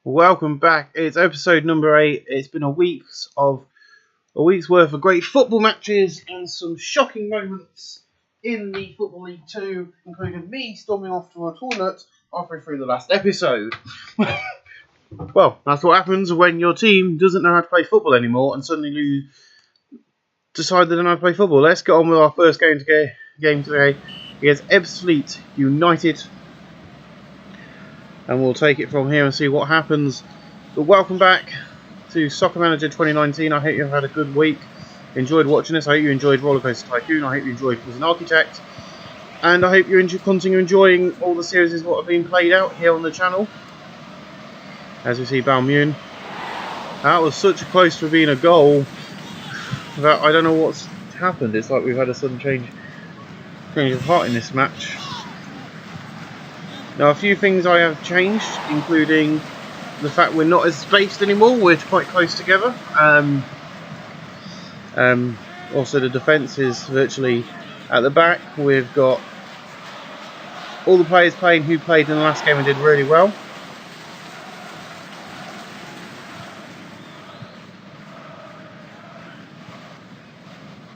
Welcome back. It's episode number 8. It's been a week's worth of great football matches and some shocking moments in the Football League 2, including me storming off to a toilet halfway through the last episode. Well, that's what happens when your team doesn't know how to play football anymore and suddenly you decide they don't know how to play football. Let's get on with our first game today against Ebbsfleet United. And we'll take it from here and see what happens. But welcome back to Soccer Manager 2019. I hope you've had a good week. Enjoyed watching this. I hope you enjoyed Rollercoaster Tycoon. I hope you enjoyed Was an Architect. And I hope you continue enjoying all the series what have been played out here on the channel. As we see Balmune. That was such a close for being a goal that I don't know what's happened. It's like we've had a sudden change of heart in this match. Now, a few things I have changed, including the fact we're not as spaced anymore, we're quite close together. Also, the defence is virtually at the back. We've got all the players playing who played in the last game and did really well.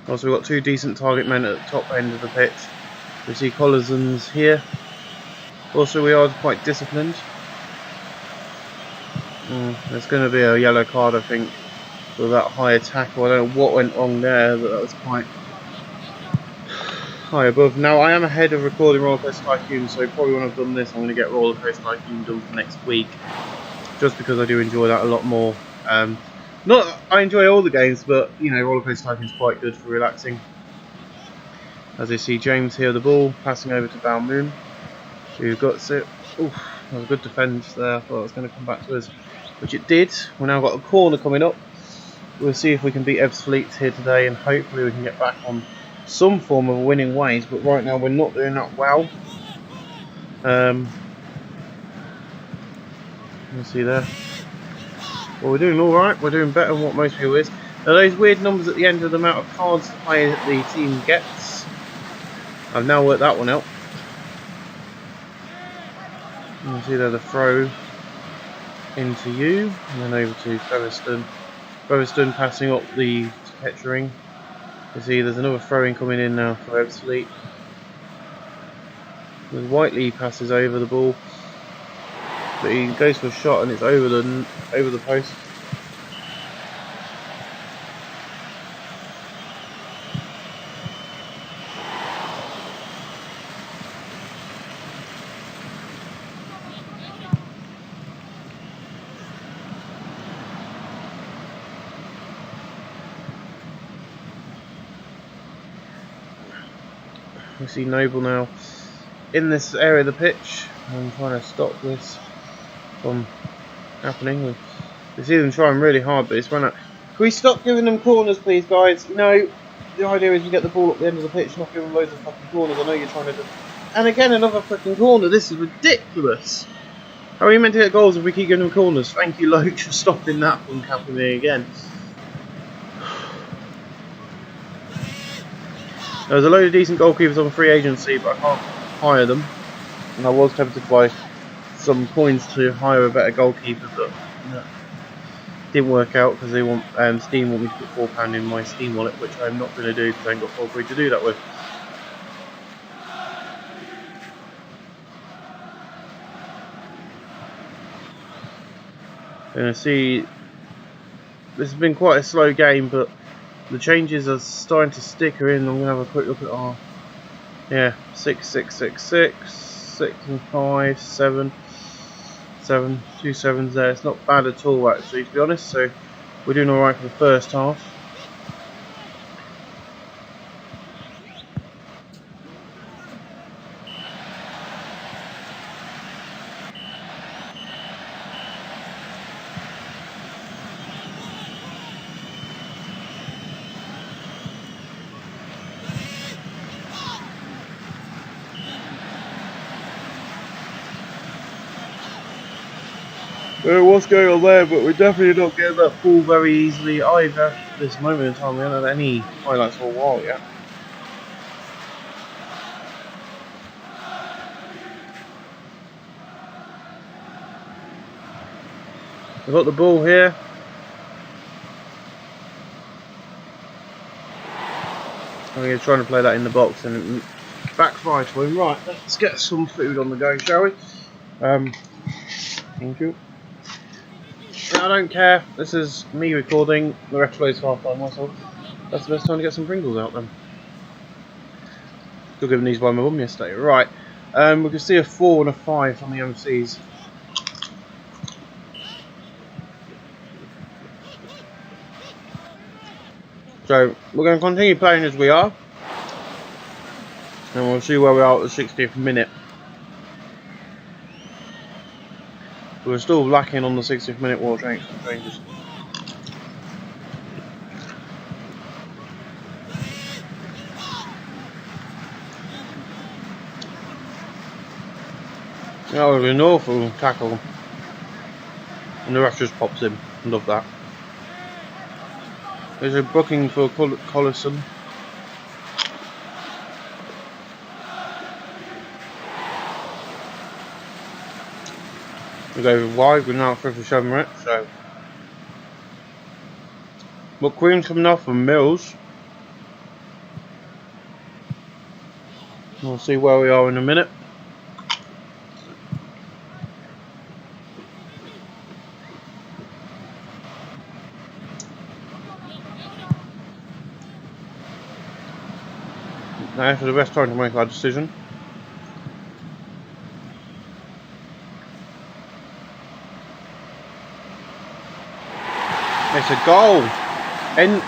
Also, we've got two decent target men at the top end of the pitch. We see Collison's here. Also, we are quite disciplined. There's going to be a yellow card, I think, for that high tackle. I don't know what went wrong there, but that was quite high above. Now, I am ahead of recording Rollercoaster Tycoon, so probably when I've done this, I'm going to get Rollercoaster Tycoon done for next week, just because I do enjoy that a lot more. I enjoy all the games, but you know, Rollercoaster Tycoon is quite good for relaxing. As you see, James here, the ball passing over to Balmune. Who got it? Oof, that was a good defence there. I thought it was going to come back to us, which it did. We've now got a corner coming up. We'll see if we can beat Ebbsfleet here today, and hopefully we can get back on some form of winning ways. But right now we're not doing that well. You see there. Well, we're doing all right. We're doing better than what most people is. Now those weird numbers at the end of the amount of cards the team gets. I've now worked that one out. You see there the throw into you, and then over to Featherstone. Featherstone passing up the Kettering. You see there's another throw-in coming in now for Ebbsfleet. Whiteley passes over the ball, but he goes for a shot and it's over the post. We see Noble now in this area of the pitch. I'm trying to stop this from happening. We see them trying really hard, but it's run out. Can we stop giving them corners, please, guys? No, the idea is we get the ball at the end of the pitch, not give them loads of fucking corners. I know you're trying to do. And again, another fucking corner. This is ridiculous. How are we meant to get goals if we keep giving them corners? Thank you, Loach, for stopping that from happening again. There's a load of decent goalkeepers on free agency, but I can't hire them. And I was tempted to buy some coins to hire a better goalkeeper, but no, didn't work out because they want Steam want me to put £4 in my Steam wallet, which I'm not going to do because I ain't got £4 to do that with. And I see this has been quite a slow game, but the changes are starting to stick in. I'm going to have a quick look at our 6, 6, 6, 6, 6 and 5, 7, 7, 2 sevens there. It's not bad at all actually, to be honest, so we're doing alright for the first half. What's going on there, but we're definitely not getting that ball very easily either at this moment in time. We haven't had any highlights for a while yet. I've got the ball here. I'm trying to play that in the box and it backfired to him. Right, let's get some food on the go, shall we? Thank you. I don't care. This is me recording. The replay's half by myself. That's the best time to get some Pringles out then. Still given these by my mum yesterday. Right. We can see a 4 and a 5 on the MCs. So we're going to continue playing as we are, and we'll see where we are at the 60th minute. We're still lacking on the 60th minute wall changes. That was an awful tackle, and the ref just pops him. Love that. There's a booking for Collison. We go wide, we're now for 7 reps, so. But Queen's coming off from Mills. We'll see where we are in a minute. Now for the best time to make our decision. It's a goal.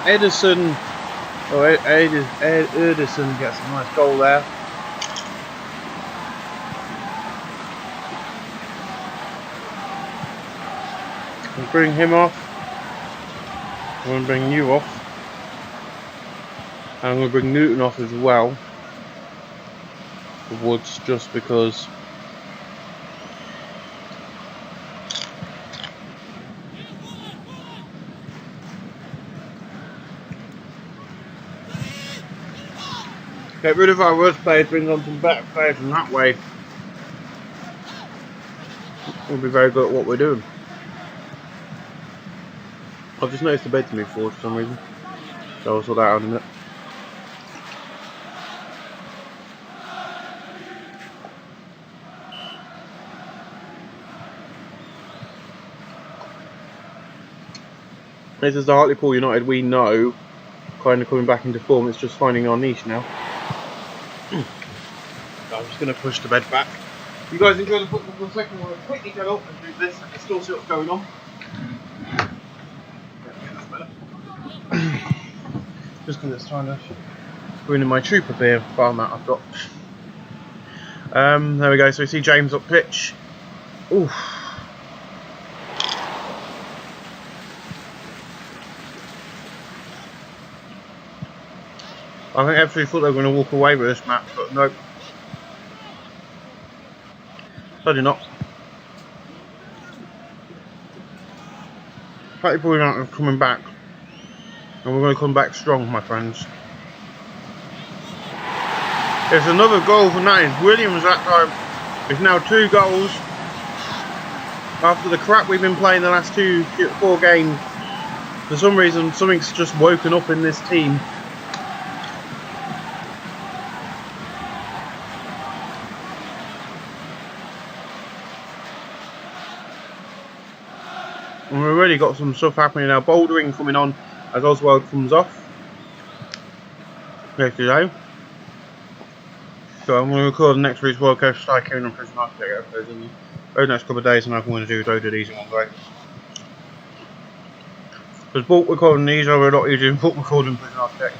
Ederson gets a nice goal there. We'll bring him off. I'm going to bring you off. And I'm going to bring Newton off as well. The Woods, just because. Get rid of our worst players, bring on some better players, and that way we'll be very good at what we're doing. I've just noticed the bed's moved forward for some reason, so I'll sort that out in a minute. This is the Hartlepool United we know, kind of coming back into form. It's just finding our niche now. So I'm just going to push the bed back. You guys enjoy the football for a second while I quickly get up and do this. I can still see what's going on. Just because it's trying to ruin my trooper beer bar mat I've got. There we go. So we see James up pitch. Oof. I think everybody thought they were going to walk away with this match, but nope. Certainly not. Hartlepool United are coming back, and we're going to come back strong, my friends. There's another goal from that. Williams that time. It's now 2 goals. After the crap we've been playing the last 4 games, for some reason something's just woken up in this team. And we've already got some stuff happening now. Bouldering coming on as Oswald comes off. Okay, today. So I'm going to record the next week's World Coast Tycoon and Prison Architect episodes in the next couple of days, and I'm going to do loads of these in one go. Because bulk recording these are a lot easier than bulk recording Prison Architect.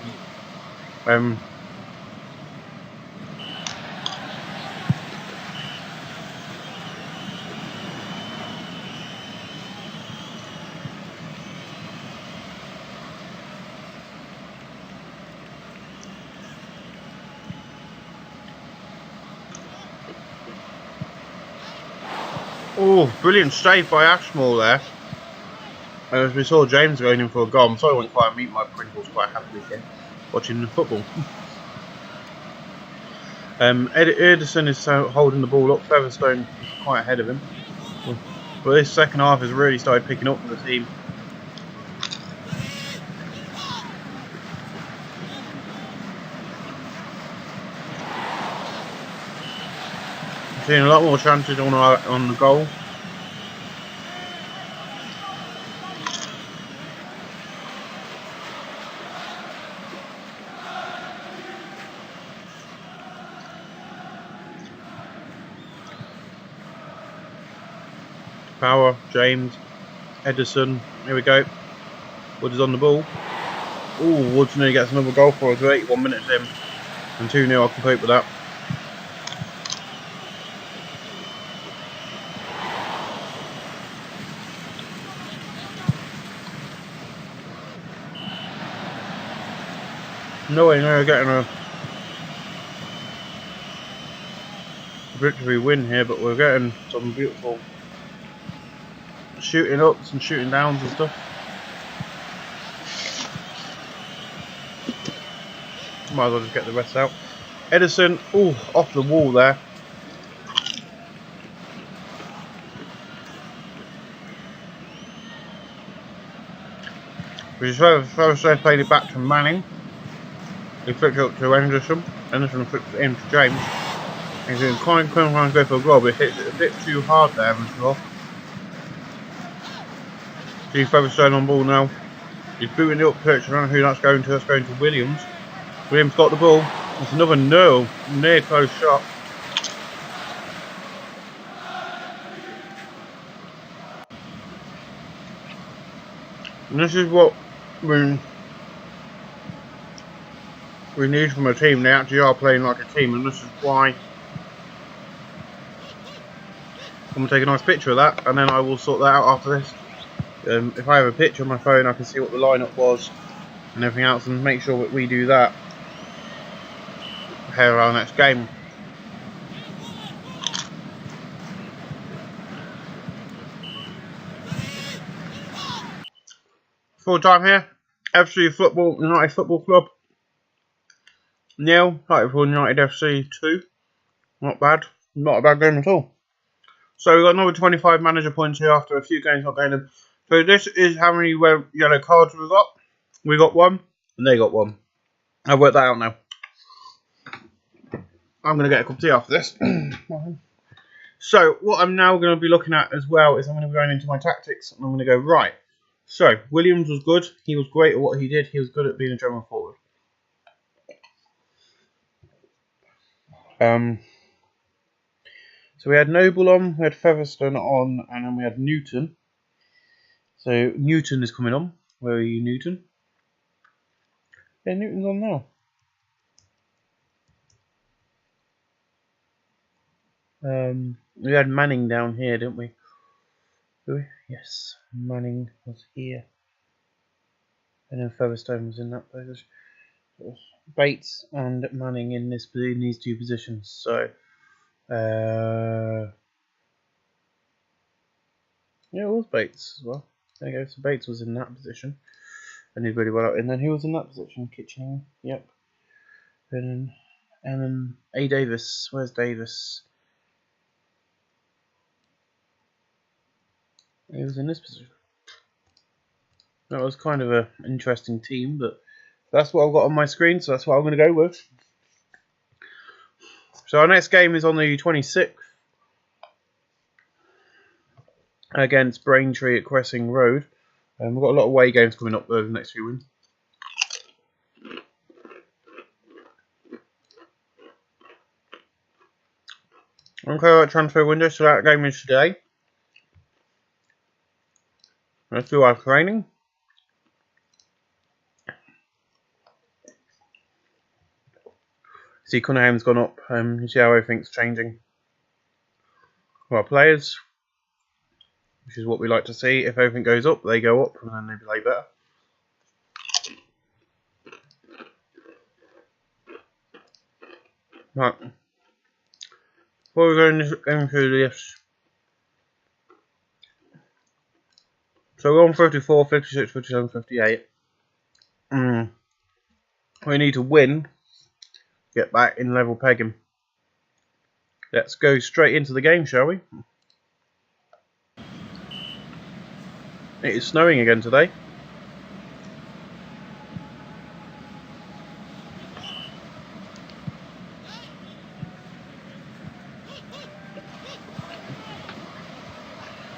Oh, brilliant save by Ashmore there. As we saw James going in for a goal. I'm sorry I went quite meet my Pringles quite happily here, watching the football. Ederson is holding the ball up. Featherstone is quite ahead of him. But this second half has really started picking up for the team. I'm seeing a lot more chances on the goal. Power, James, Edison, here we go. Woods is on the ball. Oh, Woods nearly gets another goal for us. 81 minutes in. And 2-0, I can cope with that. No way near getting a victory win here, but we're getting some beautiful shooting ups and shooting downs and stuff. Might as well just get the rest out. Edison, oh, off the wall there. Which is very played it back to Manning. He flicked it up to Anderson. Anderson flicked it in to James. He's going to try and go for a goal, but he hits it a bit too hard there, I'm sure. See Featherstone on ball now. He's booting it up pitch. I don't know who that's going to. That's going to Williams. Williams got the ball. It's another near close shot. And this is what we need from a team. They actually are playing like a team, and this is why I'm going to take a nice picture of that, and then I will sort that out after this. If I have a picture on my phone, I can see what the lineup was and everything else, and make sure that we do that ahead of our next game. Full time here. FC United Football Club 0. Hartlepool United FC 2. Not bad. Not a bad game at all. So we've got another 25 manager points here after a few games not getting them. So this is how many yellow cards we got. We got 1 and they got 1. I've worked that out now. I'm going to get a cup of tea after this. So what I'm now going to be looking at as well is I'm going to be going into my tactics, and I'm going to go, right. So Williams was good. He was great at what he did. He was good at being a general forward. So we had Noble on, we had Featherstone on, and then we had Newton. So Newton is coming on. Where are you, Newton? Yeah, Newton's on now. We had Manning down here, didn't we? Did we? Yes, Manning was here. And then Featherstone was in that position. Bates and Manning in these two positions. So yeah, it was Bates as well. There you go. So Bates was in that position, and he really well out. And then he was in that position, Kitchening. Yep. And then A. Davis. Where's Davis? He was in this position. That was kind of an interesting team, but that's what I've got on my screen, so that's what I'm going to go with. So our next game is on the 26th against Braintree at Cressing Road. We've got a lot of away games coming up over the next few weeks. Okay, transfer window, so that game is today. Let's do our training. See, Cunningham's gone up. You see how everything's changing. For our players, which is what we like to see. If everything goes up, they go up, and then they play better. Right. Before we go into this, so we're on 34, 56, 57, 58. We need to win. Get back in level pegging. Let's go straight into the game, shall we? It is snowing again today.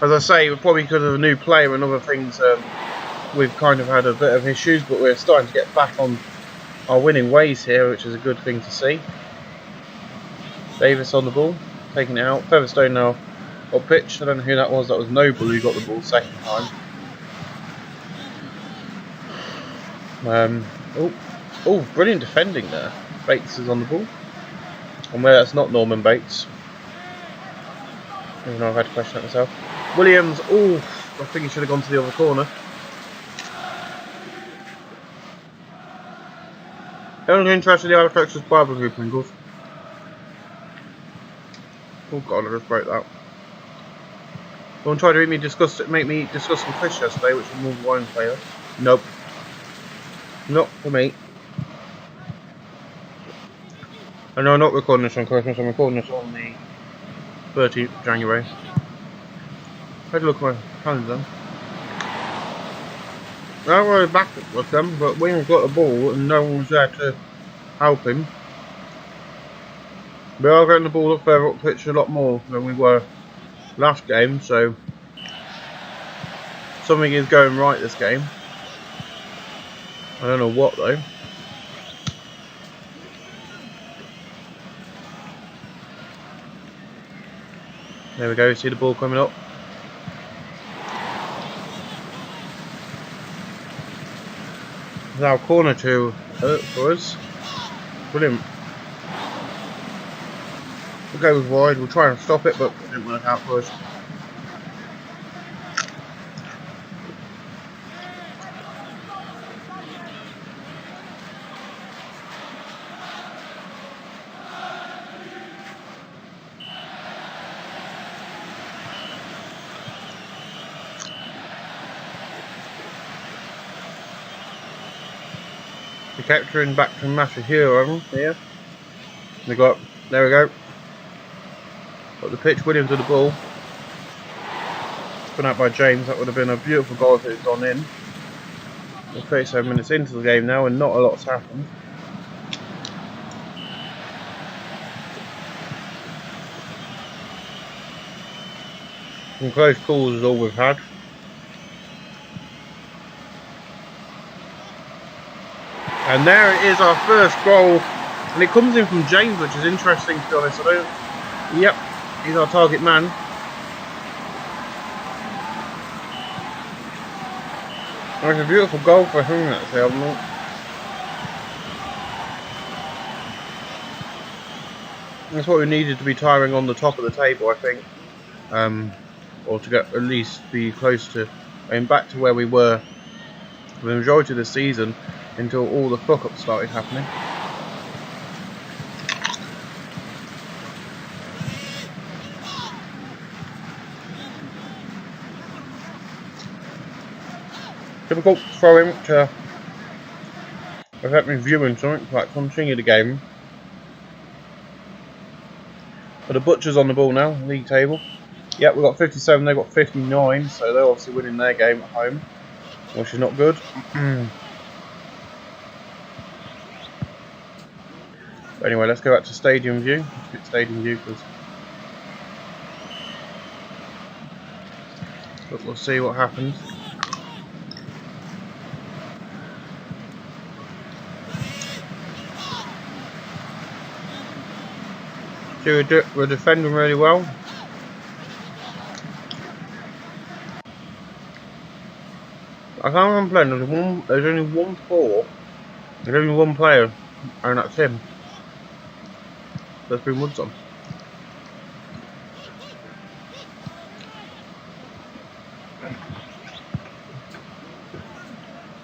As I say, probably because of a new player and other things, we've kind of had a bit of issues, but we're starting to get back on our winning ways here, which is a good thing to see. Davis on the ball, taking it out. Featherstone now up pitch. I don't know who that was. That was Noble who got the ball second time. Oh, brilliant defending there. Bates is on the ball. And where that's not Norman Bates. Even though I've had to question that myself. Williams, I think he should have gone to the other corner. Only interested in the Alfrex's barbecue Pringles. Oh god, I just broke that. Someone tried to make me discuss some fish yesterday, which was more wine flavour. Nope. Not for me. I know I'm not recording this on Christmas, I'm recording this on the 13th of January. I had a look at my calendar. I was back with them, but Wayne got the ball and no one was there to help him. We are getting the ball up further up pitch a lot more than we were last game, so something is going right this game. I don't know what though. There we go, see the ball coming up. Now corner to for us. Brilliant. We'll go wide, we'll try and stop it, but it didn't work out for us. The capturing back to Masha here, here. There we go. Got the pitch, Williams with the ball. Spun out by James, that would have been a beautiful goal if it had gone in. We're 37 minutes into the game now and not a lot's happened. Some close calls is all we've had. And there it is, our first goal. And it comes in from James, which is interesting to be honest. Yep, he's our target man. It's a beautiful goal for him, actually. That's what we needed to be tiring on the top of the table, I think. Or to get at least be close to, back to where we were for the majority of the season until all the fuck-ups started happening. Difficult throwing to affect me viewing something, like continue the game. But the Butcher's on the ball now, league table. Yep, we've got 57, they've got 59, so they're obviously winning their game at home, which is not good. But anyway, let's go back to stadium view. Let's get stadium view because we'll see what happens. So we're defending really well. I can't remember playing. There's only one four. There's only one player, and that's him. Let's bring Woods on.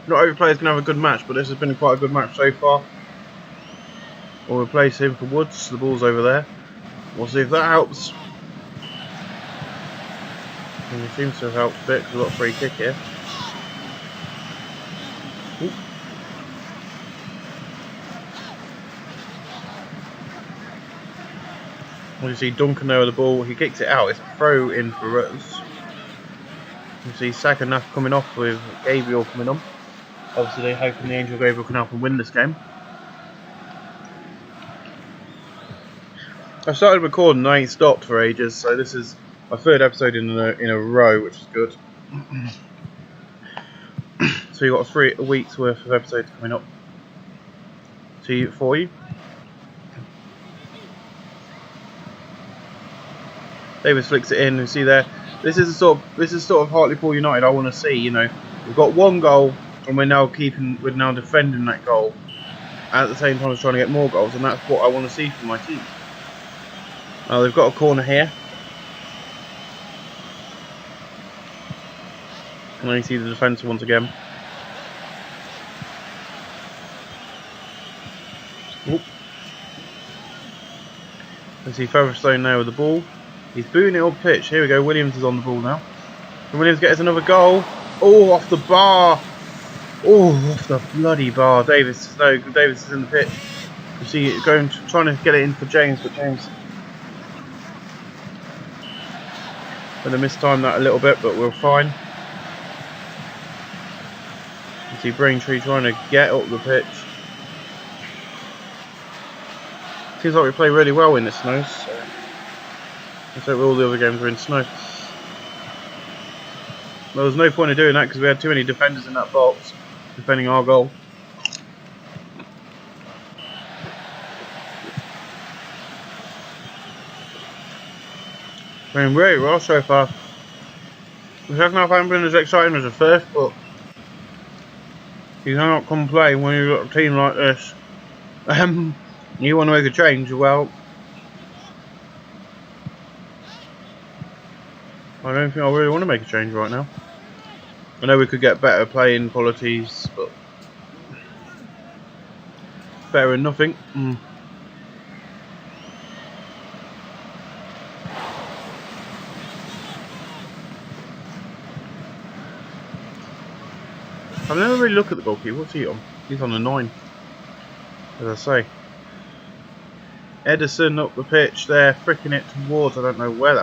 Not every player's gonna have a good match, but this has been quite a good match so far. We'll replace him for Woods. The ball's over there. We'll see if that helps. And it seems to have helped a bit because we've got a free kick here. Ooh. Well, you see Duncan there with the ball. He kicks it out. It's a throw in for us. You see Saka Nath coming off with Gabriel coming on. Obviously they're hoping the Angel Gabriel can help them win this game. I started recording and I ain't stopped for ages, so this is my third episode in a row, which is good. So you've got 3 weeks worth of episodes coming up for you. Davis flicks it in. You see there. This is sort of Hartlepool United I want to see. You know, we've got 1 goal and we're now defending that goal, and at the same time as trying to get more goals, and that's what I want to see from my team. Now they've got a corner here, and then you see the defence once again. Oop. You see Featherstone now with the ball. He's booting it up pitch. Here we go. Williams is on the ball now. And Williams gets another goal. Oh, off the bar. Oh, off the bloody bar. Davis is in the pitch. You see it trying to get it in for James, but James going to mistime that a little bit, but we're fine. You see Braintree trying to get up the pitch. Seems like we play really well in the snow. So let's hope all the other games are in snow. There was no point in doing that because we had too many defenders in that box defending our goal. Doing really well so far. The second half hasn't been as exciting as the first, but you cannot complain when you've got a team like this. You want to make a change, well, I don't think I really want to make a change right now. I know we could get better playing qualities, but better than nothing. I've never really looked at the goalkeeper. What's he on? He's on a 9, as I say. Edison up the pitch there, fricking it towards, I don't know where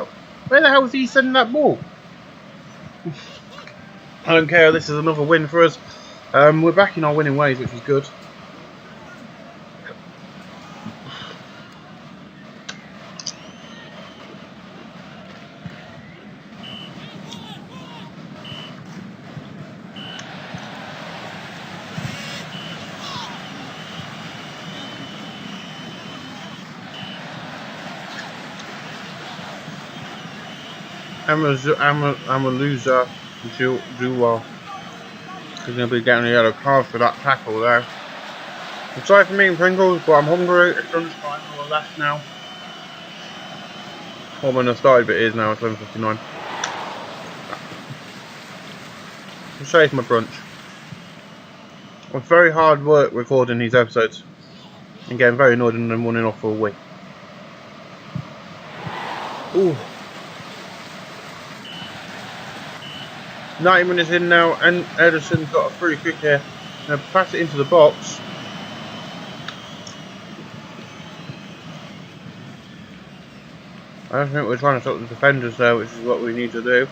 the hell is he sending that ball? I don't care, this is another win for us. We're back in our winning ways, which is good. Amaluza Jua is going to be getting a yellow card for that tackle there. I'm sorry for eating Pringles, but I'm hungry. It's lunchtime, or less now. Well, when I started, but it is now. It's 11:59. I'll show you my brunch. It's very hard work recording these episodes and getting very annoyed and then running off for a week. Ooh. 90 minutes in now, and Edison's got a free kick here. Now pass it into the box. I don't think we're trying to stop the defenders there, which is what we need to do.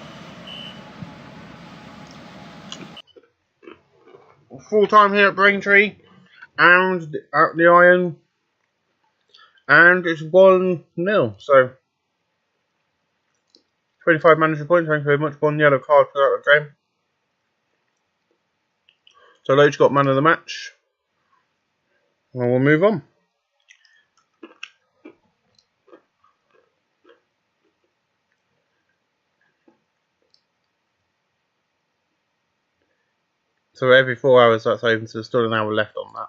Full time here at Braintree, and at the Iron, and it's 1-0. So 25 manager points, thank you very much. 1 yellow card for that game. So Loach got man of the match. And we'll move on. So every 4 hours that's open, so there's still an hour left on that.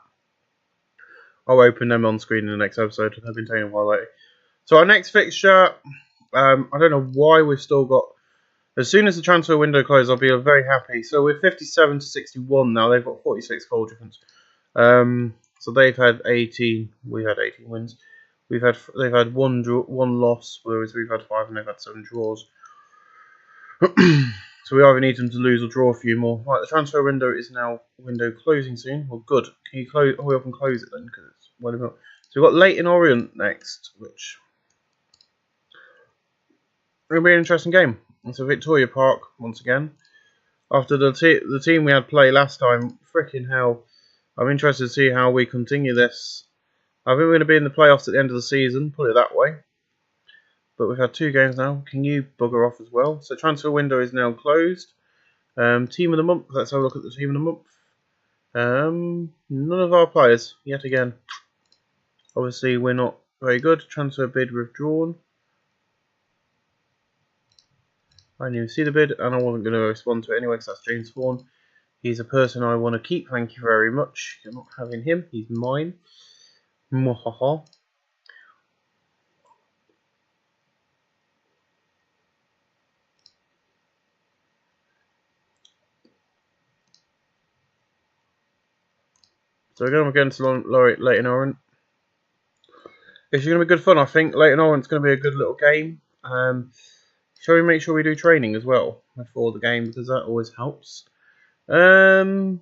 I'll open them on screen in the next episode. I've been taking a while later. So our next fixture, I don't know why we've still got. As soon as the transfer window closes, I'll be very happy. So we're 57 to 61 now. They've got 46 goal difference. So they've had 18. We had 18 wins. They've had one loss, whereas we've had 5 and they've had 7 draws. So we either need them to lose or draw a few more. Right, the transfer window is now closing soon. Well, good. Can you hurry up and close it then? Because it's well enough. So we've got Leighton Orient next, which will be an interesting game. It's a Victoria Park once again. after the team we had play last time. Freaking hell! I'm interested to see how we continue this. I think we're going to be in the playoffs at the end of the season, put it that way. But we've had 2 games now. Can you bugger off as well? So transfer window is now closed. Team of the month. Let's have a look at the team of the month. None of our players yet again. Obviously, we're not very good. Transfer bid withdrawn. I didn't even see the bid, and I wasn't going to respond to it anyway because that's James Vaughan. He's a person I want to keep. Thank you very much. You're not having him. He's mine. Mwahaha. So we're going against Leighton Orient. It's going to be good fun, I think. Leighton Orient's going to be a good little game. Shall we make sure we do training as well before the game, because that always helps. Let's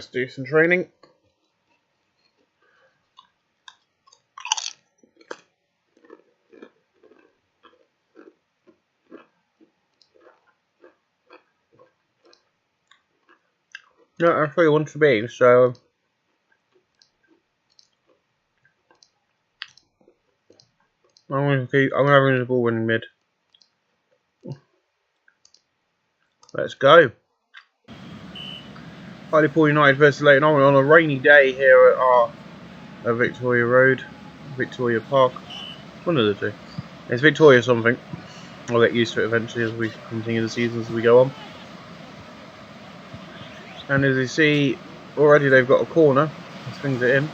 do some training. No, I 3-1 to be, so I'm going to the ball winning mid. Let's go. Hartlepool United versus Leighton Orient on a rainy day here at our Victoria Road, Victoria Park. One of the two. It's Victoria something. I'll get used to it eventually as we continue the season as we go on. And as you see, already they've got a corner. He swings it in.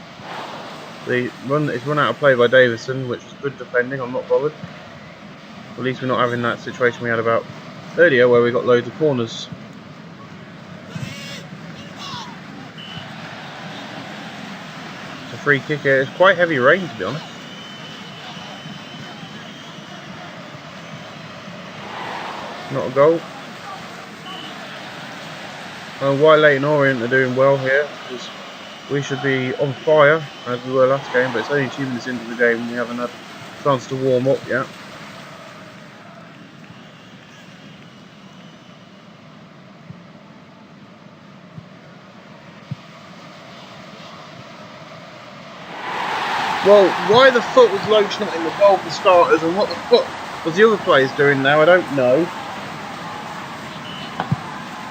It's run out of play by Davison, which is good defending. I'm not bothered. At least we're not having that situation we had about earlier where we got loads of corners. It's a free kick here. It's quite heavy rain, to be honest. Not a goal. And why Leighton Orient are doing well here, because we should be on fire as we were last game, but it's only 2 minutes into the game and we haven't had a chance to warm up yet. Well, why the fuck was Loach not in the goal for starters, and what the fuck was the other players doing now? I don't know.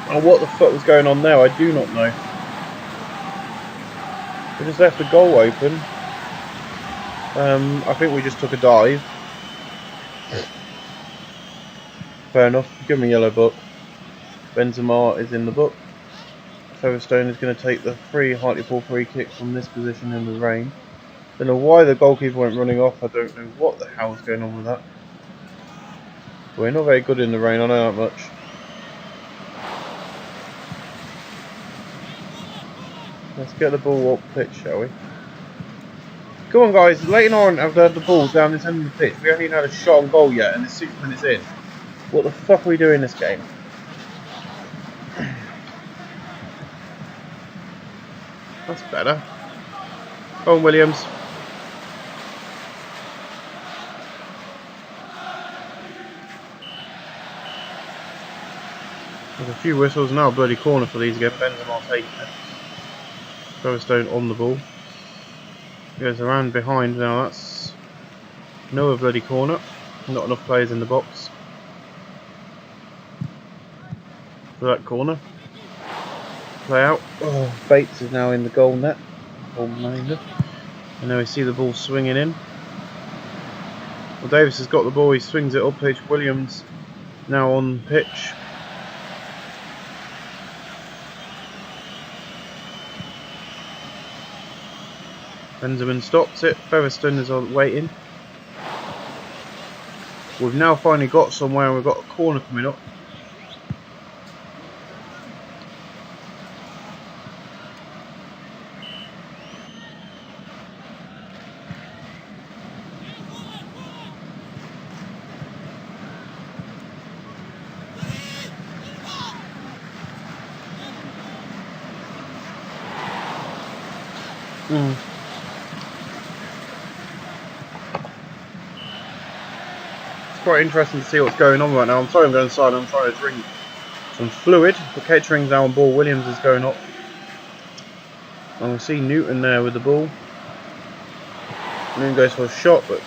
Or what the fuck was going on there? I do not know. We just left the goal open. I think we just took a dive. Fair enough. Give me a yellow book. Benzema is in the book. Featherstone is going to take the Hartlepool free kick from this position in the rain. Don't know why the goalkeeper went running off. I don't know what the hell is going on with that. We're not very good in the rain, I know that much. Let's get the ball up pitch, shall we? Come on guys, Leighton Orient have had the ball down this end of the pitch. We haven't even had a shot on goal yet and it's 6 minutes in. What the fuck are we doing this game? That's better. Go on, Williams. There's a few whistles now, bloody corner for these again. Benzema taking it. Featherstone on the ball. Goes around behind now. That's no bloody corner. Not enough players in the box for that corner. Play out. Oh, Bates is now in the goal net. And now we see the ball swinging in. Well, Davis has got the ball. He swings it up pitch. Williams now on pitch. Benjamin stops it. Featherstone is waiting. We've now finally got somewhere and we've got a corner coming up. quite interesting to see what's going on right now. I'm sorry I'm going silent. I'm trying to drink some fluid. The Kettring's now on ball. Williams is going up. And we see Newton there with the ball. Newton goes for a shot, but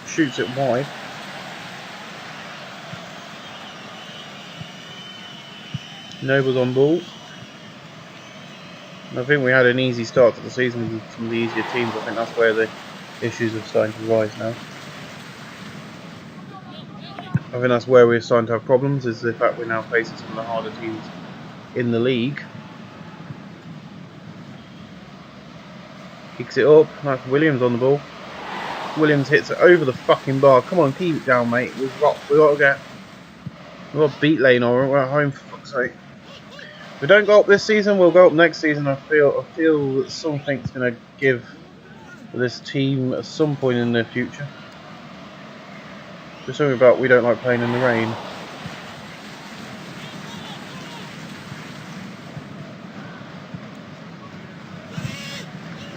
shoots it wide. Noble's on ball. And I think we had an easy start to the season with some of the easier teams. I think that's where the issues are starting to rise now. I think that's where we're starting to have problems, is the fact we're now facing some of the harder teams in the league. Kicks it up, that's Williams on the ball. Williams hits it over the fucking bar. Come on, keep it down, mate. We've got to beat Lane, or we're at home for fuck's sake. If we don't go up this season, we'll go up next season. I feel that something's going to give this team at some point in the future. There's something about we don't like playing in the rain.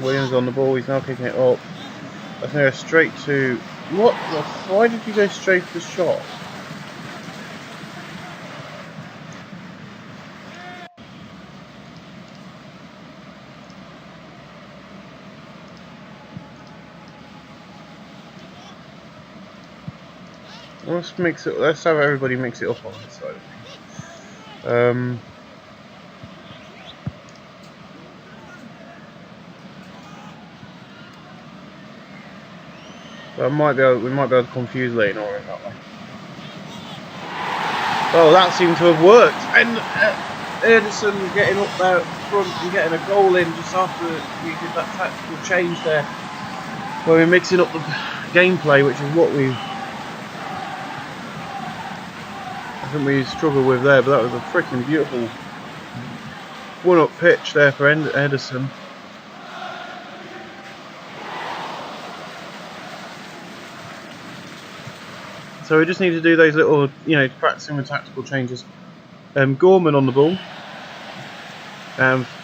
Williams on the ball, he's now kicking it up. That's going to go straight to... What the... Why did you go straight for the shot? Let's mix it. Let's have everybody mix it up on this side of things. But we might be able to confuse Lane or in that way. Well, that seemed to have worked. And Edison getting up there front and getting a goal in just after we did that tactical change there, where we're mixing up the gameplay, which is what I think we struggled with there. But that was a freaking beautiful one-up pitch there for Edison. So we just need to do those little, practicing with tactical changes. Gorman on the ball.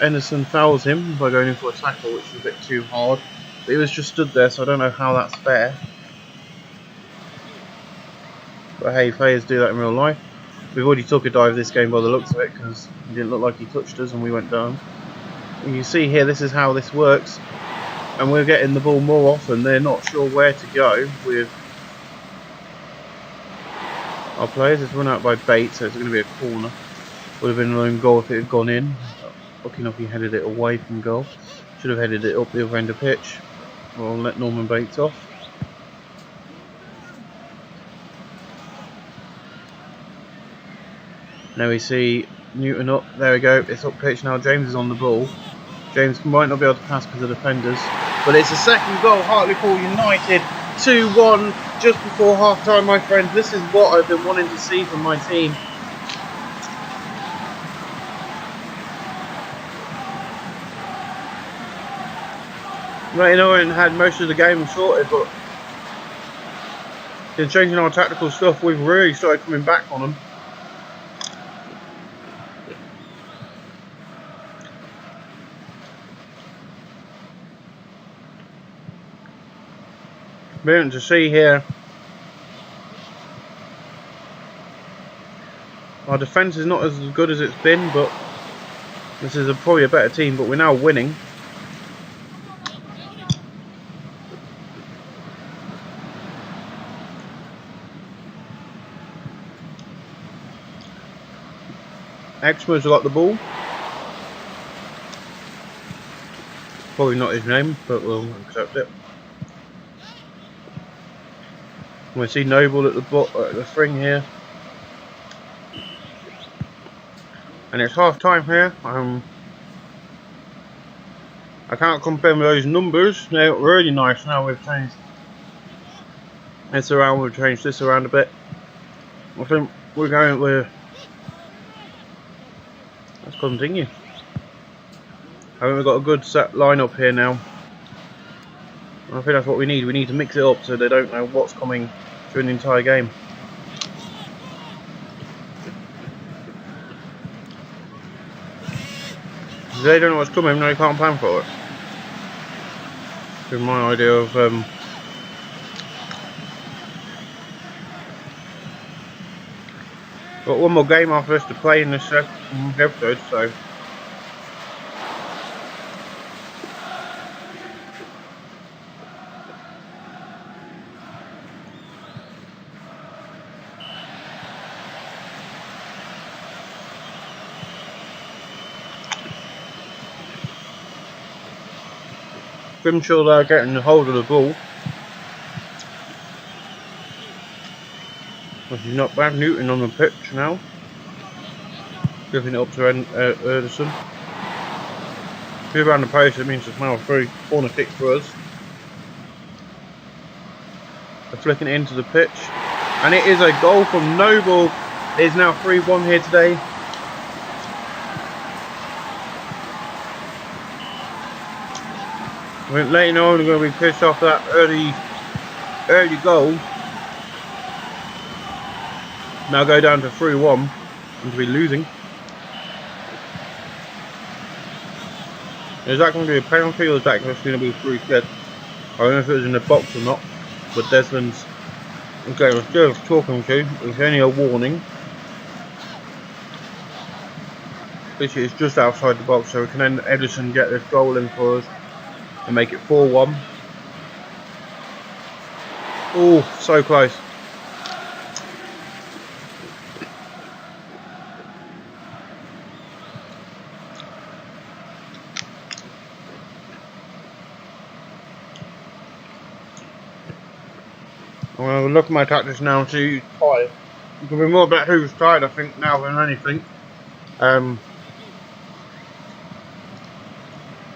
Anderson fouls him by going in for a tackle, which was a bit too hard. But he was just stood there, so I don't know how that's fair. But hey, players do that in real life. We've already took a dive this game by the looks of it, because it didn't look like he touched us and we went down. And you see here, this is how this works. And we're getting the ball more often. They're not sure where to go with our players. It's run out by Bates, so it's going to be a corner. Would have been an own goal if it had gone in. Lucky enough he headed it away from goal. Should have headed it up the other end of pitch. We'll let Norman Bates off. Now we see Newton up. There we go. It's up pitch now. James is on the ball. James might not be able to pass because of the defenders. But it's a second goal. Hartlepool United 2-1 just before half time, my friends. This is what I've been wanting to see from my team. Right, Owen had most of the game sorted, but in changing our tactical stuff, we've really started coming back on them. Brilliant to see here. Our defence is not as good as it's been, but this is probably a better team, but we're now winning. Exmo's got the ball. Probably not his name, but we'll accept it. We see Noble at the thing here, and it's half time here. I can't confirm those numbers. They're really nice now. We've changed this around. We've changed this around a bit. I think we're going with. Let's continue. I think we've got a good set lineup here now. I think that's what we need. We need to mix it up so they don't know what's coming during the entire game. If they don't know what's coming, they can't plan for it. With my idea of Got one more game after us to play in this episode, so. Grimshaw there getting the hold of the ball. Which is not bad. Newton on the pitch now. Giving it up to Ederson. Two around the post, it means it's now a free corner kick for us. They're flicking it into the pitch. And it is a goal from Noble. It is now 3-1 here today. I think later on we're going to be pissed off that early goal. Now go down to 3-1 and to be losing. Is that going to be a penalty or is that just going to be a free kick? I don't know if it was in the box or not, but Desmond's okay, was just talking to. It was only a warning. This is just outside the box, so we can then Ederson get this goal in for us and make it 4-1. Oh, so close. I'm going to look at my tactics now and see who's tired. It could be more about who's tired, I think, now than anything.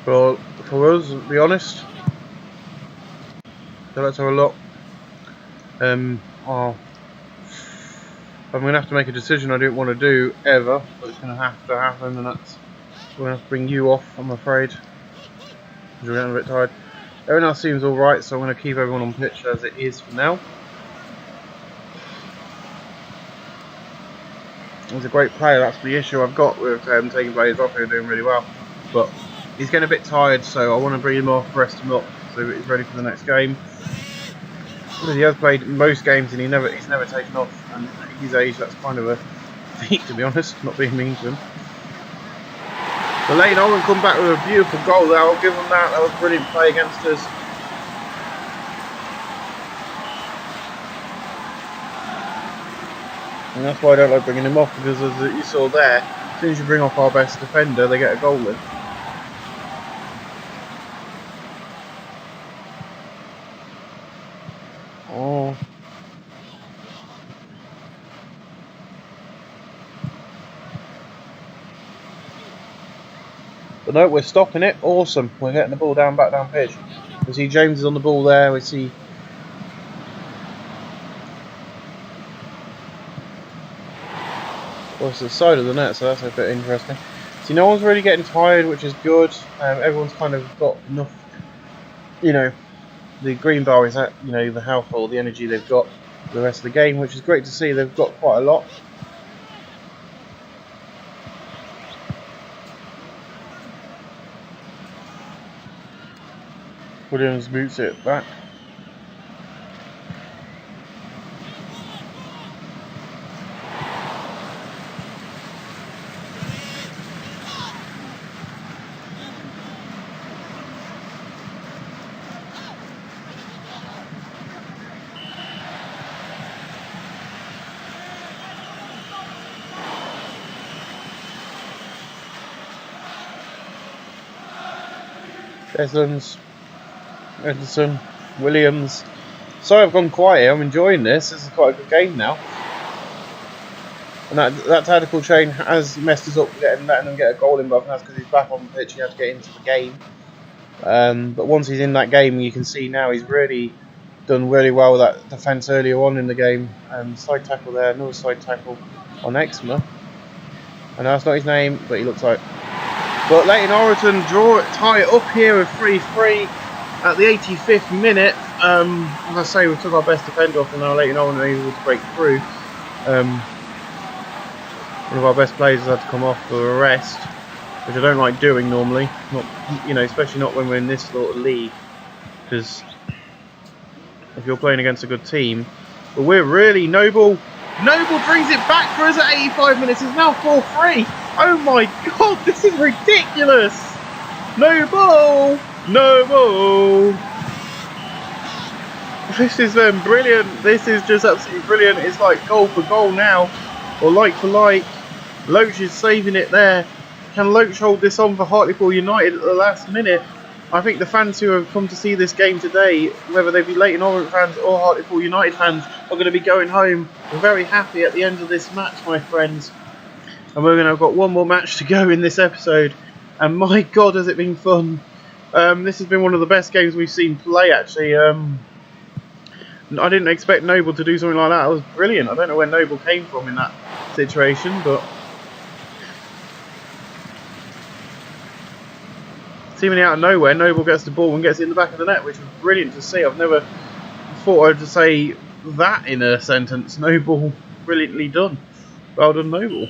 For us, to be honest. So let's have a look. I'm going to have to make a decision I didn't want to do ever, but it's going to have to happen, and that's we're going to have to bring you off, I'm afraid. Because we're getting a bit tired. Everyone else seems alright, so I'm going to keep everyone on pitch as it is for now. He's a great player, that's the issue I've got with taking players off who are doing really well. But he's getting a bit tired, so I want to bring him off, rest him up, so he's ready for the next game. He has played most games and he's never taken off, and at his age that's kind of a feat, to be honest, not being mean to him. But Leighton Owen come back with a beautiful goal there, I'll give him that. That was a brilliant play against us. And that's why I don't like bringing him off, because as you saw there, as soon as you bring off our best defender, they get a goal in. Oh. But no, we're stopping it. Awesome. We're getting the ball back down pitch. We see James is on the ball there. We see it's the side of the net, so that's a bit interesting. See, no one's really getting tired, which is good. Everyone's kind of got enough, you know, the green bar is at, you know, the household, the energy they've got for the rest of the game, which is great to see. They've got quite a lot. Williams boots it back. Ederson, Williams. Sorry I've gone quiet here, I'm enjoying this. This is quite a good game now. And that tactical chain has messed us up for letting them get a goal in, but that's because he's back on the pitch, he had to get into the game. But once he's in that game, you can see now he's really done really well with that defence earlier on in the game. Side tackle there, another side tackle on Exma. I know that's not his name, but he looks like. But Leighton Orton tie it up here with 3-3 at the 85th minute. As I say, we took our best defender off and now Leighton Orton was able to break through. One of our best players has had to come off for a rest, which I don't like doing normally. Not, you know, especially not when we're in this sort of league, because if you're playing against a good team. But we're really Noble. Noble brings it back for us at 85 minutes. It's now 4-3. Oh my god, this is ridiculous. Noble! Noble! This is brilliant. This is just absolutely brilliant. It's like goal for goal now, or like for like. Loach is saving it there. Can Loach hold this on for Hartlepool United at the last minute? I think the fans who have come to see this game today, whether they be Leyton Orient fans or Hartlepool United fans, are going to be going home very happy at the end of this match, my friends. And we're going to have got one more match to go in this episode. And my God, has it been fun. This has been one of the best games we've seen play, actually. I didn't expect Noble to do something like that. It was brilliant. I don't know where Noble came from in that situation, but seemingly out of nowhere, Noble gets the ball and gets it in the back of the net, which was brilliant to see. I've never thought I'd say that in a sentence. Noble, brilliantly done. Well done, Noble.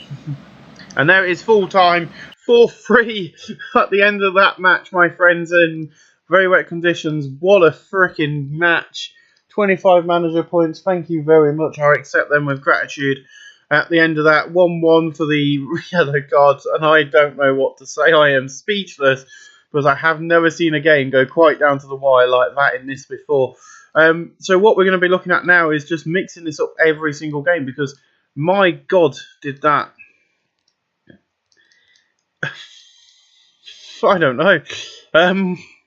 And there it is, full time, 4-3 at the end of that match, my friends, in very wet conditions. What a freaking match. 25 manager points, thank you very much. I accept them with gratitude. At the end of that, 1-1 for the yellow cards, and I don't know what to say. I am speechless, because I have never seen a game go quite down to the wire like that in this before. So what we're going to be looking at now is just mixing this up every single game, because my God, did that. I don't know.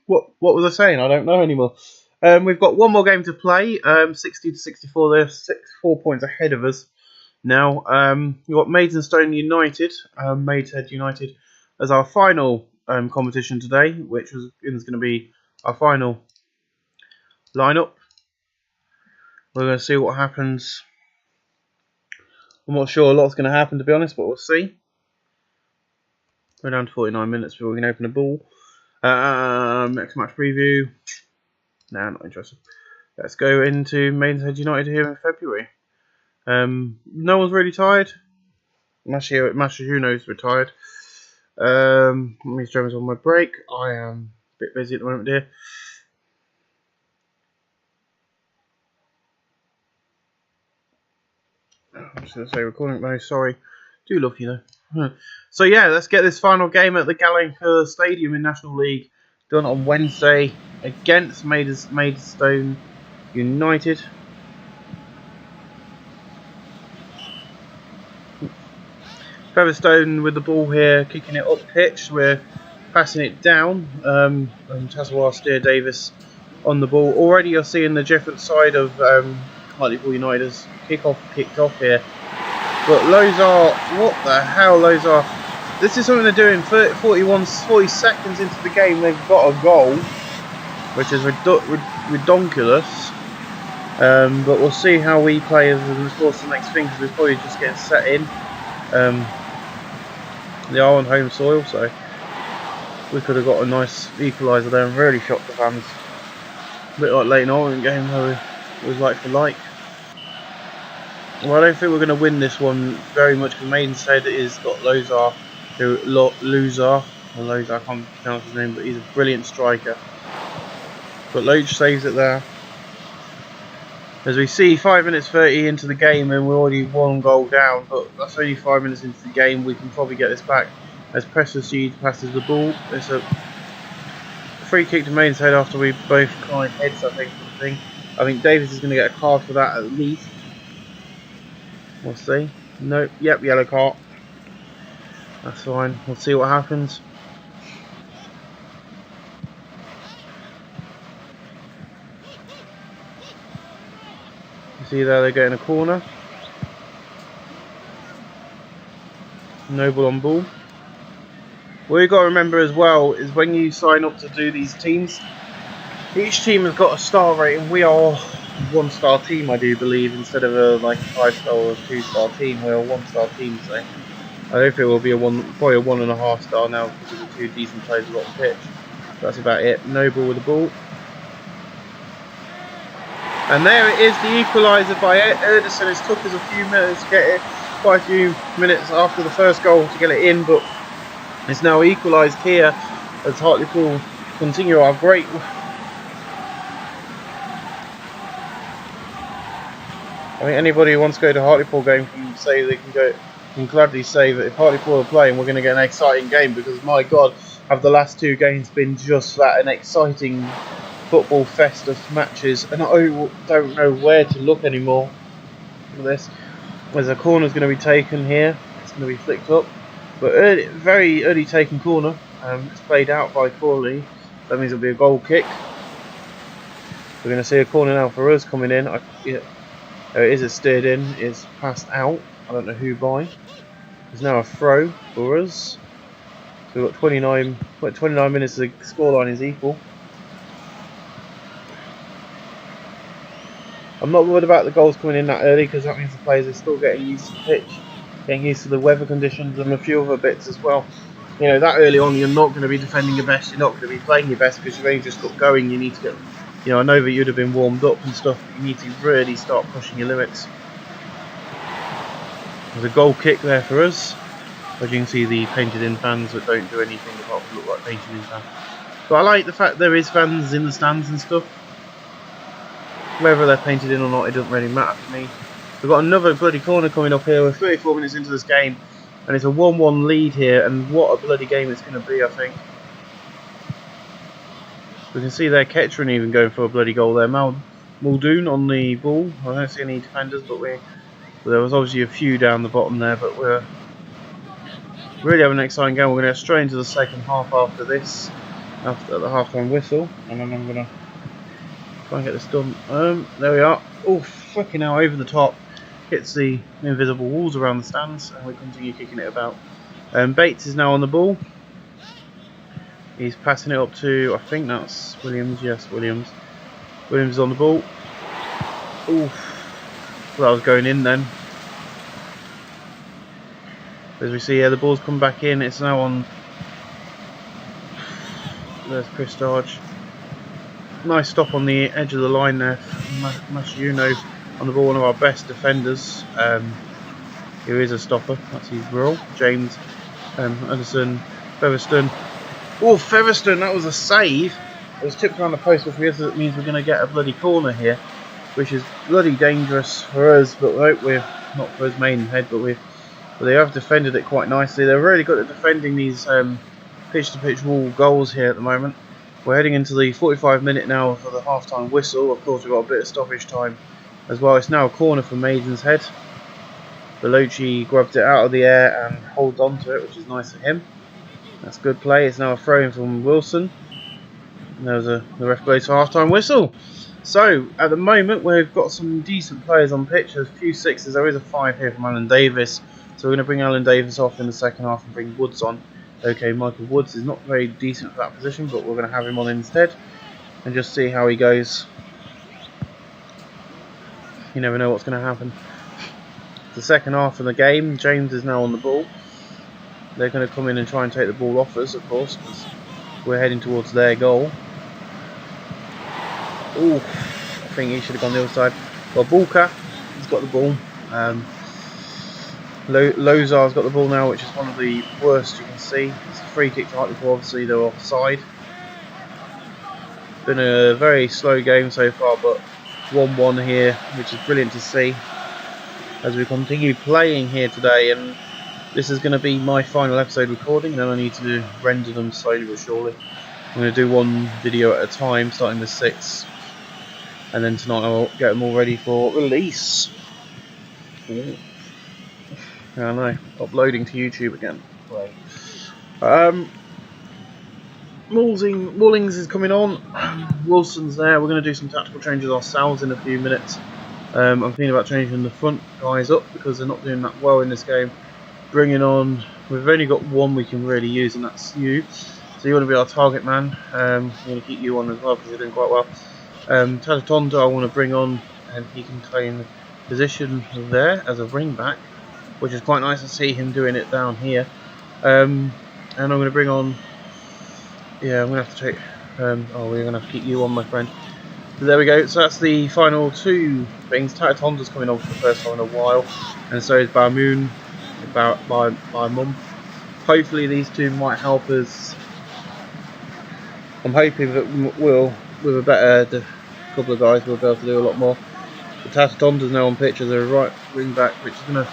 What was I saying? I don't know anymore. We've got one more game to play. 60 to 64. They're 4 points ahead of us now. We've got Maidstone United, Maidenhead United, as our final competition today, which is going to be our final lineup. We're going to see what happens. I'm not sure a lot's going to happen, to be honest, but we'll see. We're down to 49 minutes before we can open a ball. Next match preview. Nah, not interested. Let's go into Maidenhead United here in February. No one's really tired. Mascherino's retired. Miss Jones on my break. I am a bit busy at the moment here. I'm just going to say recording mode, sorry. Do love you though. So yeah, let's get this final game at the Gallagher Stadium in National League done on Wednesday against Maidstone United. Featherstone with the ball here, kicking it up pitch. We're passing it down. And Tazawar Steer Davis on the ball. Already you're seeing the different side of Hartlepool United's kicked off here. But Lozar, what the hell, Lozar? This is something they're doing. 40 seconds into the game, they've got a goal, which is redonkulous. But we'll see how we play as we course the next thing, because we're probably just getting set in. They are on home soil, so we could have got a nice equaliser there and really shocked the fans. A bit like Leyton Orient game, where it was like for like. Well, I don't think we're going to win this one very much, because Maidenhead has got Lozar, I can't pronounce his name, but he's a brilliant striker. But Loach saves it there. As we see, 5 minutes 30 into the game and we're already 1 goal down, but that's only 5 minutes into the game. We can probably get this back as Preston passes the ball. It's a free kick to Maidenhead after we both collide heads, I think. I think Davis is going to get a card for that at least. We'll see. Nope. Yep, yellow card. That's fine. We'll see what happens. You see there, they're getting a corner. Noble on ball. What you've got to remember as well is when you sign up to do these teams, each team has got a star rating. We are 1-star team, I do believe, instead of a 5-star or a 2-star team. We're a 1-star team, so I don't think we'll be probably a 1.5 star now, because of the 2 decent players we've got on pitch. That's about it. Noble with the ball. And there it is, the equaliser by Ederson. It's took us a few minutes to get it, quite a few minutes after the first goal to get it in, but it's now equalised here as Hartlepool continue our great I think anybody who wants to go to Hartlepool game can say they can gladly say that if Hartlepool are playing, we're going to get an exciting game, because my God, have the last 2 games been just that, an exciting football fest of matches, and I don't know where to look anymore. Look at this. There's a corner's going to be taken here. It's going to be flicked up, but very early taken corner. It's played out by Crawley. That means it'll be a goal kick. We're going to see a corner now for us coming in. It's steered in. It's passed out. I don't know who by. There's now a throw for us. So we've got 29 minutes. The scoreline is equal. I'm not worried about the goals coming in that early, because that means the players are still getting used to the pitch, getting used to the weather conditions and a few other bits as well. You know, that early on you're not going to be defending your best, you're not going to be playing your best, because you've only just got going. You need to get, you know, I know that you'd have been warmed up and stuff, but you need to really start pushing your limits. There's a goal kick there for us. As you can see, the painted in fans that don't do anything apart from look like painted in fans. But I like the fact there is fans in the stands and stuff. Whether they're painted in or not, it doesn't really matter to me. We've got another bloody corner coming up here. We're 34 minutes into this game, and it's a 1-1 lead here, and what a bloody game it's going to be, I think. We can see there Ketron even going for a bloody goal there. Muldoon on the ball. I don't see any defenders, but there was obviously a few down the bottom there, but we're really having an exciting game. We're going to go straight into the second half after this, after the half-time whistle, and then I'm going to try and get this done. There we are. Oh, fucking hell, over the top. Hits the invisible walls around the stands, and we continue kicking it about. Bates is now on the ball. He's passing it up to, I think that's Williams. Yes, Williams. Williams is on the ball. Oof. Well, that was going in then. As we see here, the ball's come back in. It's now on. There's Chris Darge. Nice stop on the edge of the line there. Masciuno on the ball, one of our best defenders. Here is a stopper. That's his role. James, Anderson, Featherstone. Oh, Featherstone, that was a save. It was tipped around the post, which means we're going to get a bloody corner here, which is bloody dangerous for us. But we're not for us Maidenhead, but they have defended it quite nicely. They're really good at defending these pitch-to-pitch wall goals here at the moment. We're heading into the 45 minute now for the half-time whistle. Of course, we've got a bit of stoppage time as well. It's now a corner for Maidenhead. Bellucci grabbed it out of the air and holds on to it, which is nice of him. That's good play. It's now a throw-in from Wilson. And there's the ref blows for half-time whistle. So, at the moment, we've got some decent players on pitch. There's a few sixes. There is a 5 here from Alan Davis. So we're going to bring Alan Davis off in the second half and bring Woods on. Okay, Michael Woods is not very decent for that position, but we're going to have him on instead and just see how he goes. You never know what's going to happen. The second half of the game, James is now on the ball. They're going to come in and try and take the ball off us, of course, because we're heading towards their goal. Oh, I think he should have gone the other side. Well, Bulka, he's got the ball. Lozar's got the ball now, which is one of the worst you can see. It's a free kick to Hartlepool, obviously they're offside. Been a very slow game so far, but 1-1 here, which is brilliant to see as we continue playing here today. And this is going to be my final episode recording, and then I need to render them slowly but surely. I'm going to do one video at a time, starting with 6, and then tonight I'll get them all ready for release. Ooh. I don't know, uploading to YouTube again. Mullings is coming on. Wilson's there. We're going to do some tactical changes ourselves in a few minutes. I'm thinking about changing the front guys up because they're not doing that well in this game. Bringing on, we've only got one we can really use, and that's you. So you want to be our target man. I'm going to keep you on as well because you're doing quite well. Tatatonda I want to bring on, and he can claim the position there as a wing back, which is quite nice to see him doing it down here. And I'm going to bring on, yeah, I'm going to have to take, we're going to have to keep you on, my friend. So there we go, so that's the final 2 things. Tatatonda's coming on for the first time in a while, and so is Bamoon, by Mum. Hopefully these 2 might help us. I'm hoping that we'll, with a better couple of guys, we'll be able to do a lot more. Tatatond's now on pitch as a right wing back, which is going to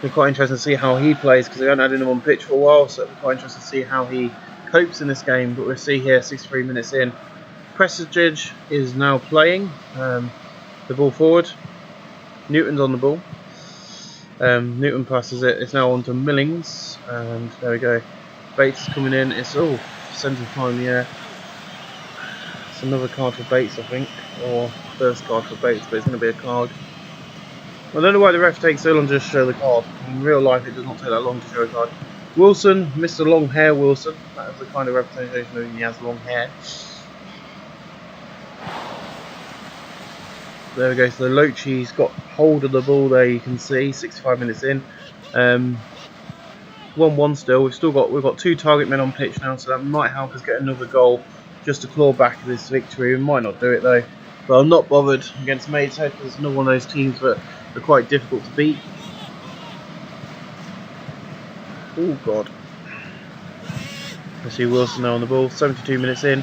be quite interesting to see how he plays, because we haven't had him on pitch for a while, so it'll be quite interesting to see how he copes in this game. But we'll see here, 63 minutes in. Pressage is now playing the ball forward. Newton's on the ball. Newton passes it. It's now on to Millings, and there we go. Bates is coming in. It's centre fly in the air. It's another card for Bates, I think, or first card for Bates, but it's going to be a card. I don't know why the ref takes so long to show the card. In real life, it does not take that long to show a card. Wilson, Mr. Long Hair Wilson. That is the kind of representation of he has long hair. There we go. So Lochi's got hold of the ball there. You can see 65 minutes in. 1-1 still. We've got 2 target men on pitch now, so that might help us get another goal just to claw back this victory. We might not do it though. But I'm not bothered against Maidenhead because it's another one of those teams that are quite difficult to beat. Oh God. I see Wilson now on the ball. 72 minutes in.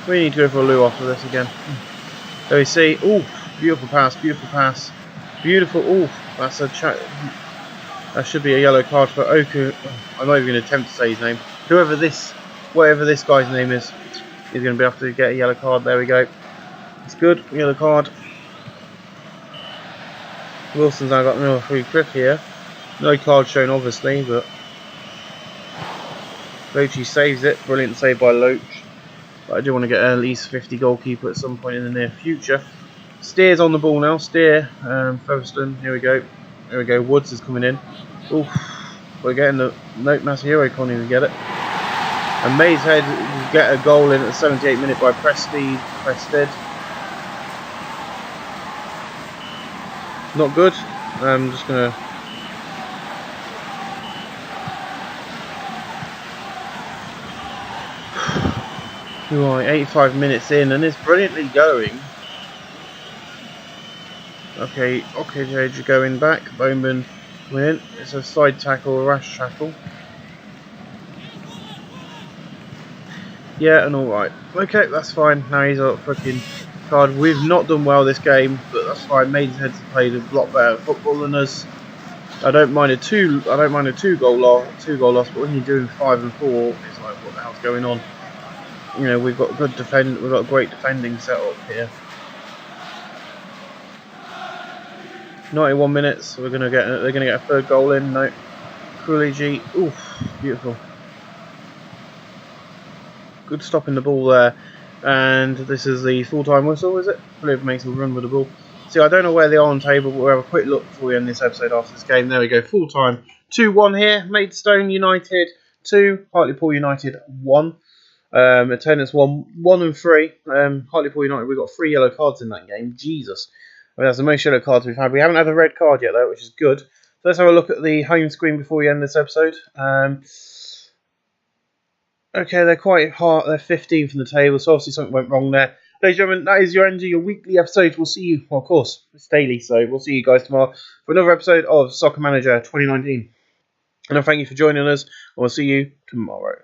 We need to go for a loo after this again. There we see. Oh, beautiful pass, beautiful pass. Beautiful. Oh, that's a that should be a yellow card for Oku. I'm not even going to attempt to say his name. Whatever this guy's name is going to be able to get a yellow card. There we go. It's good. Yellow card. Wilson's now got another free kick here. No card shown, obviously, but Lochi saves it. Brilliant save by Loach. But I do want to get at least 50 goalkeeper at some point in the near future. Steer's on the ball now. Steer, Featherstone. Here we go. Here we go. Woods is coming in. Oof. We're getting the Masahiro can't even get it. And Mayshead get a goal in at the 78th minute by Prested. Not good. I'm just gonna. Right, 85 minutes in, and it's brilliantly going. Okay, Jage going back. Bowman win. It's a side tackle, a rash tackle. Yeah, and alright. Okay, that's fine. Now he's a freaking card. We've not done well this game, but that's fine. Maidenhead's played a lot better football than us. I don't mind a two goal loss, but when you're doing 5 and 4, it's like, what the hell's going on? You know, we've got a great defending set up here. 91 minutes. They're gonna get a third goal in. No, Coolidge. Oof, beautiful. Good stopping the ball there. And this is the full-time whistle, is it? Philip makes a run with the ball. See, I don't know where they are on the table, but we'll have a quick look before we end this episode after this game. There we go, full-time. 2-1 here. Maidstone United 2. Hartlepool United 1. Attendance 1 and 3. Hartlepool United, we've got 3 yellow cards in that game. Jesus. I mean, that's the most yellow cards we've had. We haven't had a red card yet, though, which is good. So let's have a look at the home screen before we end this episode. Okay, they're quite hard. They're 15th in the table, so obviously something went wrong there. Ladies and gentlemen, that is your end of your weekly episode. We'll see you, well, of course, it's daily, so we'll see you guys tomorrow for another episode of Soccer Manager 2019. And I thank you for joining us, and we'll see you tomorrow.